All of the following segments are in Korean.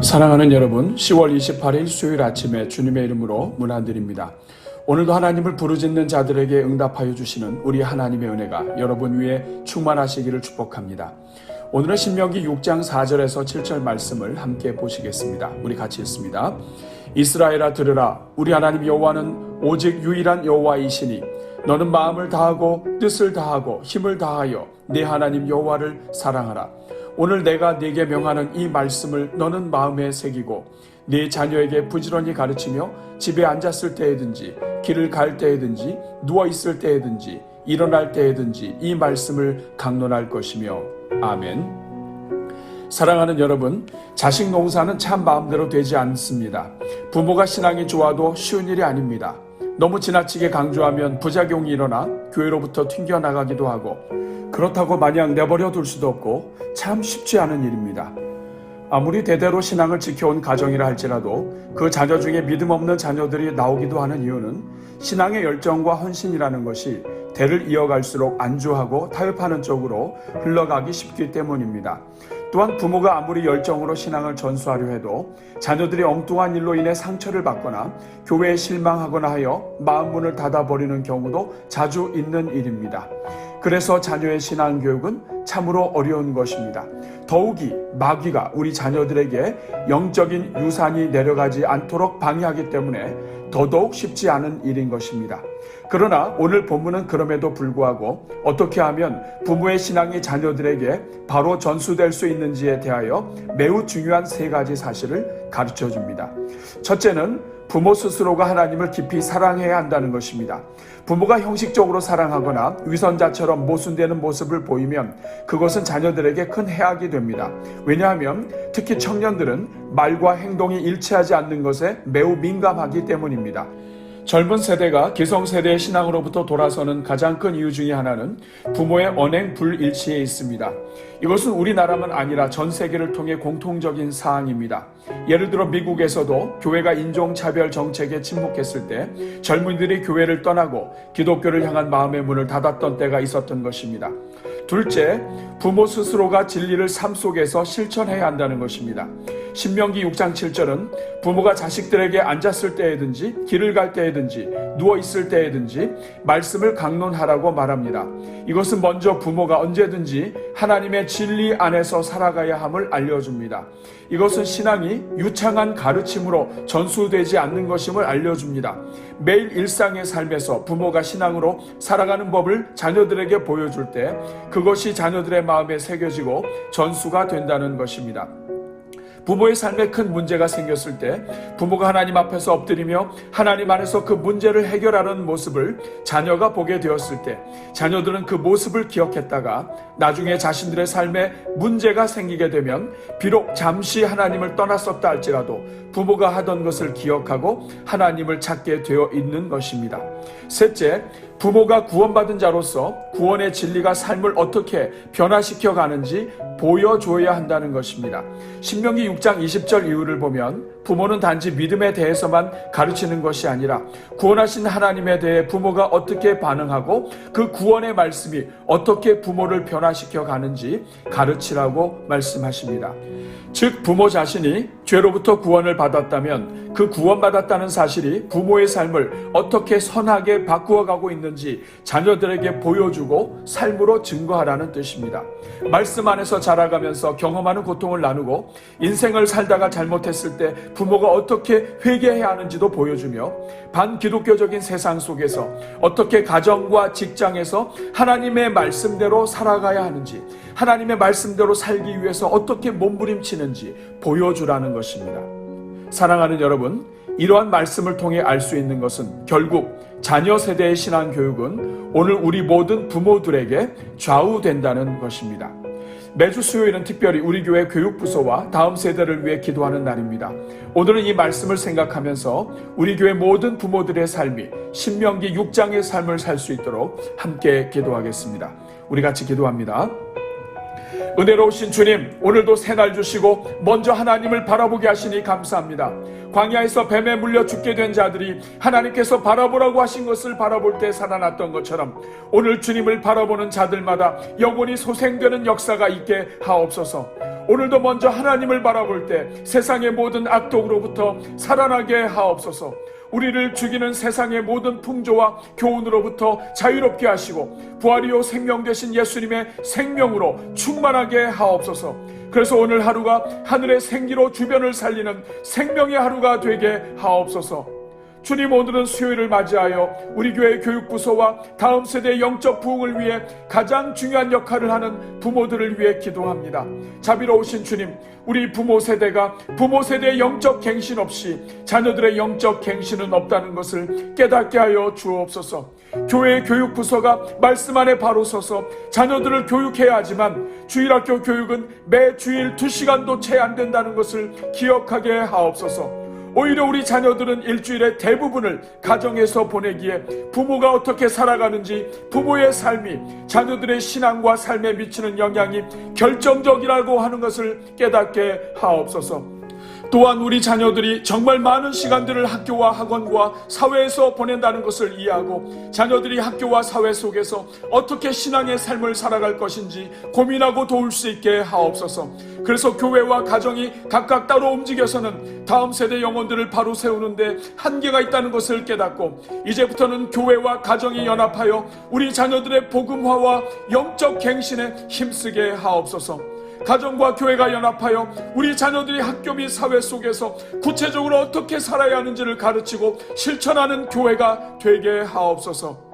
사랑하는 여러분, 10월 28일 수요일 아침에 주님의 이름으로 문안드립니다. 오늘도 하나님을 부르짖는 자들에게 응답하여 주시는 우리 하나님의 은혜가 여러분 위에 충만하시기를 축복합니다. 오늘은 신명기 6장 4절에서 7절 말씀을 함께 보시겠습니다. 우리 같이 읽습니다. 이스라엘아 들으라. 우리 하나님 여호와는 오직 유일한 여호와이시니 너는 마음을 다하고 뜻을 다하고 힘을 다하여 네 하나님 여호와를 사랑하라. 오늘 내가 네게 명하는 이 말씀을 너는 마음에 새기고 네 자녀에게 부지런히 가르치며 집에 앉았을 때에든지 길을 갈 때에든지 누워있을 때에든지 일어날 때에든지 이 말씀을 강론할 것이며. 아멘. 사랑하는 여러분, 자식 농사는 참 마음대로 되지 않습니다. 부모가 신앙이 좋아도 쉬운 일이 아닙니다. 너무 지나치게 강조하면 부작용이 일어나 교회로부터 튕겨나가기도 하고, 그렇다고 마냥 내버려 둘 수도 없고 참 쉽지 않은 일입니다. 아무리 대대로 신앙을 지켜온 가정이라 할지라도 그 자녀 중에 믿음 없는 자녀들이 나오기도 하는 이유는 신앙의 열정과 헌신이라는 것이 대를 이어갈수록 안주하고 타협하는 쪽으로 흘러가기 쉽기 때문입니다. 또한 부모가 아무리 열정으로 신앙을 전수하려 해도 자녀들이 엉뚱한 일로 인해 상처를 받거나 교회에 실망하거나 하여 마음 문을 닫아버리는 경우도 자주 있는 일입니다. 그래서 자녀의 신앙 교육은 참으로 어려운 것입니다. 더욱이 마귀가 우리 자녀들에게 영적인 유산이 내려가지 않도록 방해하기 때문에 더더욱 쉽지 않은 일인 것입니다. 그러나 오늘 본문은 그럼에도 불구하고 어떻게 하면 부모의 신앙이 자녀들에게 바로 전수될 수 있는지에 대하여 매우 중요한 3가지 사실을 가르쳐 줍니다. 첫째는 부모 스스로가 하나님을 깊이 사랑해야 한다는 것입니다. 부모가 형식적으로 사랑하거나 위선자처럼 모순되는 모습을 보이면 그것은 자녀들에게 큰 해악이 됩니다. 왜냐하면 특히 청년들은 말과 행동이 일치하지 않는 것에 매우 민감하기 때문입니다. 젊은 세대가 기성세대의 신앙으로부터 돌아서는 가장 큰 이유 중에 하나는 부모의 언행 불일치에 있습니다. 이것은 우리나라만 아니라 전 세계를 통해 공통적인 사항입니다. 예를 들어 미국에서도 교회가 인종차별 정책에 침묵했을 때 젊은이들이 교회를 떠나고 기독교를 향한 마음의 문을 닫았던 때가 있었던 것입니다. 둘째, 부모 스스로가 진리를 삶 속에서 실천해야 한다는 것입니다. 신명기 6장 7절은 부모가 자식들에게 앉았을 때에든지 길을 갈 때에든지 누워있을 때에든지 말씀을 강론하라고 말합니다. 이것은 먼저 부모가 언제든지 하나님의 진리 안에서 살아가야 함을 알려줍니다. 이것은 신앙이 유창한 가르침으로 전수되지 않는 것임을 알려줍니다. 매일 일상의 삶에서 부모가 신앙으로 살아가는 법을 자녀들에게 보여줄 때 그것이 자녀들의 마음에 새겨지고 전수가 된다는 것입니다. 부모의 삶에 큰 문제가 생겼을 때 부모가 하나님 앞에서 엎드리며 하나님 안에서 그 문제를 해결하는 모습을 자녀가 보게 되었을 때 자녀들은 그 모습을 기억했다가 나중에 자신들의 삶에 문제가 생기게 되면 비록 잠시 하나님을 떠났었다 할지라도 부모가 하던 것을 기억하고 하나님을 찾게 되어 있는 것입니다. 셋째, 부모가 구원받은 자로서 구원의 진리가 삶을 어떻게 변화시켜 가는지 보여줘야 한다는 것입니다. 신명기 6장 20절 이후를 보면 부모는 단지 믿음에 대해서만 가르치는 것이 아니라 구원하신 하나님에 대해 부모가 어떻게 반응하고 그 구원의 말씀이 어떻게 부모를 변화시켜 가는지 가르치라고 말씀하십니다. 즉 부모 자신이 죄로부터 구원을 받았다면 그 구원받았다는 사실이 부모의 삶을 어떻게 선하게 바꾸어가고 있는지 자녀들에게 보여주고 삶으로 증거하라는 뜻입니다. 말씀 안에서 자라가면서 경험하는 고통을 나누고 인생을 살다가 잘못했을 때 부모가 어떻게 회개해야 하는지도 보여주며 반기독교적인 세상 속에서 어떻게 가정과 직장에서 하나님의 말씀대로 살아가야 하는지 하나님의 말씀대로 살기 위해서 어떻게 몸부림치는지 보여주라는 것입니다. 사랑하는 여러분, 이러한 말씀을 통해 알 수 있는 것은 결국 자녀 세대의 신앙 교육은 오늘 우리 모든 부모들에게 좌우된다는 것입니다. 매주 수요일은 특별히 우리 교회 교육부서와 다음 세대를 위해 기도하는 날입니다. 오늘은 이 말씀을 생각하면서 우리 교회 모든 부모들의 삶이 신명기 6장의 삶을 살 수 있도록 함께 기도하겠습니다. 우리 같이 기도합니다. 은혜로우신 주님, 오늘도 새날 주시고 먼저 하나님을 바라보게 하시니 감사합니다. 광야에서 뱀에 물려 죽게 된 자들이 하나님께서 바라보라고 하신 것을 바라볼 때 살아났던 것처럼 오늘 주님을 바라보는 자들마다 영원히 소생되는 역사가 있게 하옵소서. 오늘도 먼저 하나님을 바라볼 때 세상의 모든 악독으로부터 살아나게 하옵소서. 우리를 죽이는 세상의 모든 풍조와 교훈으로부터 자유롭게 하시고 부활이요 생명 되신 예수님의 생명으로 충만하게 하옵소서. 그래서 오늘 하루가 하늘의 생기로 주변을 살리는 생명의 하루가 되게 하옵소서. 주님, 오늘은 수요일을 맞이하여 우리 교회 교육부서와 다음 세대의 영적 부흥을 위해 가장 중요한 역할을 하는 부모들을 위해 기도합니다. 자비로우신 주님, 우리 부모 세대가 부모 세대의 영적 갱신 없이 자녀들의 영적 갱신은 없다는 것을 깨닫게 하여 주옵소서. 교회 교육부서가 말씀 안에 바로 서서 자녀들을 교육해야 하지만 주일학교 교육은 매 주일 2시간도 채 안 된다는 것을 기억하게 하옵소서. 오히려 우리 자녀들은 일주일의 대부분을 가정에서 보내기에 부모가 어떻게 살아가는지, 부모의 삶이 자녀들의 신앙과 삶에 미치는 영향이 결정적이라고 하는 것을 깨닫게 하옵소서. 또한 우리 자녀들이 정말 많은 시간들을 학교와 학원과 사회에서 보낸다는 것을 이해하고 자녀들이 학교와 사회 속에서 어떻게 신앙의 삶을 살아갈 것인지 고민하고 도울 수 있게 하옵소서. 그래서 교회와 가정이 각각 따로 움직여서는 다음 세대 영혼들을 바로 세우는데 한계가 있다는 것을 깨닫고 이제부터는 교회와 가정이 연합하여 우리 자녀들의 복음화와 영적 갱신에 힘쓰게 하옵소서. 가정과 교회가 연합하여 우리 자녀들이 학교 및 사회 속에서 구체적으로 어떻게 살아야 하는지를 가르치고 실천하는 교회가 되게 하옵소서.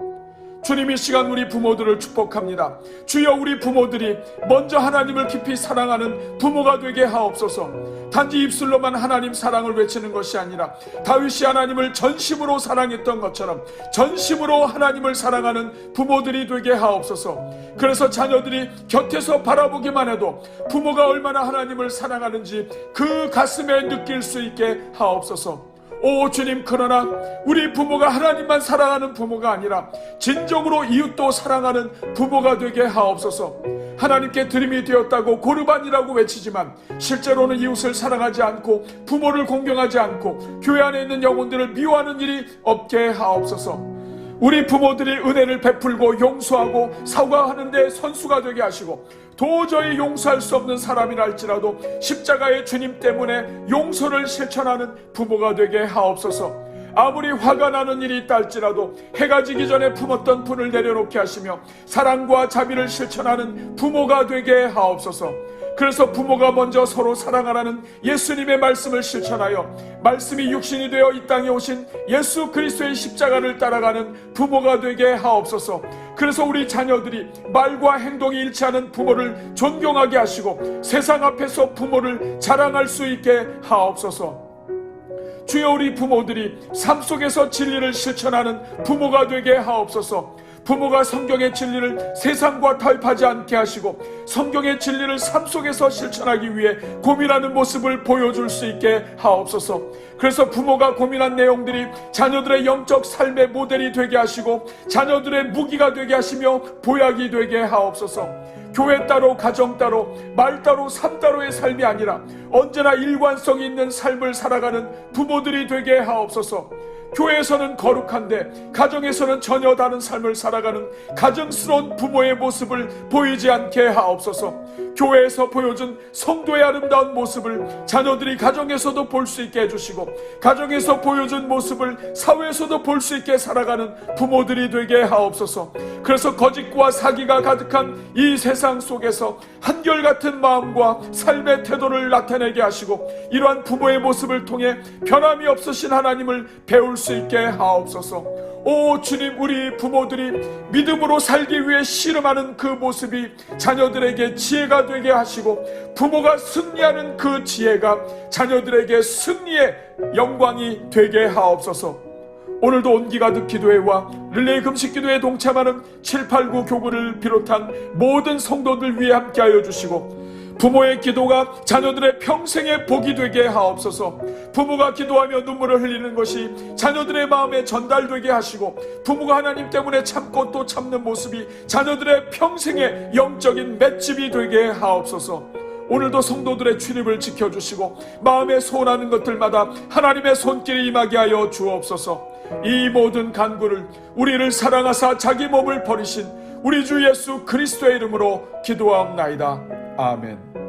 주님, 이 시간 우리 부모들을 축복합니다. 주여, 우리 부모들이 먼저 하나님을 깊이 사랑하는 부모가 되게 하옵소서. 단지 입술로만 하나님 사랑을 외치는 것이 아니라 다윗이 하나님을 전심으로 사랑했던 것처럼 전심으로 하나님을 사랑하는 부모들이 되게 하옵소서. 그래서 자녀들이 곁에서 바라보기만 해도 부모가 얼마나 하나님을 사랑하는지 그 가슴에 느낄 수 있게 하옵소서. 오 주님, 그러나 우리 부모가 하나님만 사랑하는 부모가 아니라 진정으로 이웃도 사랑하는 부모가 되게 하옵소서. 하나님께 드림이 되었다고 고르반이라고 외치지만 실제로는 이웃을 사랑하지 않고 부모를 공경하지 않고 교회 안에 있는 영혼들을 미워하는 일이 없게 하옵소서. 우리 부모들이 은혜를 베풀고 용서하고 사과하는 데 선수가 되게 하시고 도저히 용서할 수 없는 사람이라 할지라도 십자가의 주님 때문에 용서를 실천하는 부모가 되게 하옵소서. 아무리 화가 나는 일이 있다 할지라도 해가 지기 전에 품었던 분을 내려놓게 하시며 사랑과 자비를 실천하는 부모가 되게 하옵소서. 그래서 부모가 먼저 서로 사랑하라는 예수님의 말씀을 실천하여 말씀이 육신이 되어 이 땅에 오신 예수 그리스도의 십자가를 따라가는 부모가 되게 하옵소서. 그래서 우리 자녀들이 말과 행동이 일치하는 부모를 존경하게 하시고 세상 앞에서 부모를 자랑할 수 있게 하옵소서. 주여, 우리 부모들이 삶 속에서 진리를 실천하는 부모가 되게 하옵소서. 부모가 성경의 진리를 세상과 타협하지 않게 하시고 성경의 진리를 삶 속에서 실천하기 위해 고민하는 모습을 보여줄 수 있게 하옵소서. 그래서 부모가 고민한 내용들이 자녀들의 영적 삶의 모델이 되게 하시고 자녀들의 무기가 되게 하시며 보약이 되게 하옵소서. 교회 따로 가정 따로 말 따로 삶 따로의 삶이 아니라 언제나 일관성이 있는 삶을 살아가는 부모들이 되게 하옵소서. 교회에서는 거룩한데 가정에서는 전혀 다른 삶을 살아가는 가증스러운 부모의 모습을 보이지 않게 하옵소서. 교회에서 보여준 성도의 아름다운 모습을 자녀들이 가정에서도 볼 수 있게 해주시고 가정에서 보여준 모습을 사회에서도 볼 수 있게 살아가는 부모들이 되게 하옵소서. 그래서 거짓과 사기가 가득한 이 세상 속에서 한결같은 마음과 삶의 태도를 나타내게 하시고 이러한 부모의 모습을 통해 변함이 없으신 하나님을 배울 수 있게 하옵소서. 오 주님, 우리 부모들이 믿음으로 살기 위해 씨름하는 그 모습이 자녀들에게 지혜가 되게 하시고 부모가 승리하는 그 지혜가 자녀들에게 승리의 영광이 되게 하옵소서. 오늘도 온기가득 기도회와 릴레이 금식 기도에 동참하는 789 교구를 비롯한 모든 성도들 위해 함께하여 주시고 부모의 기도가 자녀들의 평생의 복이 되게 하옵소서. 부모가 기도하며 눈물을 흘리는 것이 자녀들의 마음에 전달되게 하시고, 부모가 하나님 때문에 참고 또 참는 모습이 자녀들의 평생의 영적인 맷집이 되게 하옵소서. 오늘도 성도들의 출입을 지켜주시고 마음에 소원하는 것들마다 하나님의 손길이 임하게 하여 주옵소서. 이 모든 간구를 우리를 사랑하사 자기 몸을 버리신 우리 주 예수 그리스도의 이름으로 기도하옵나이다. 아멘.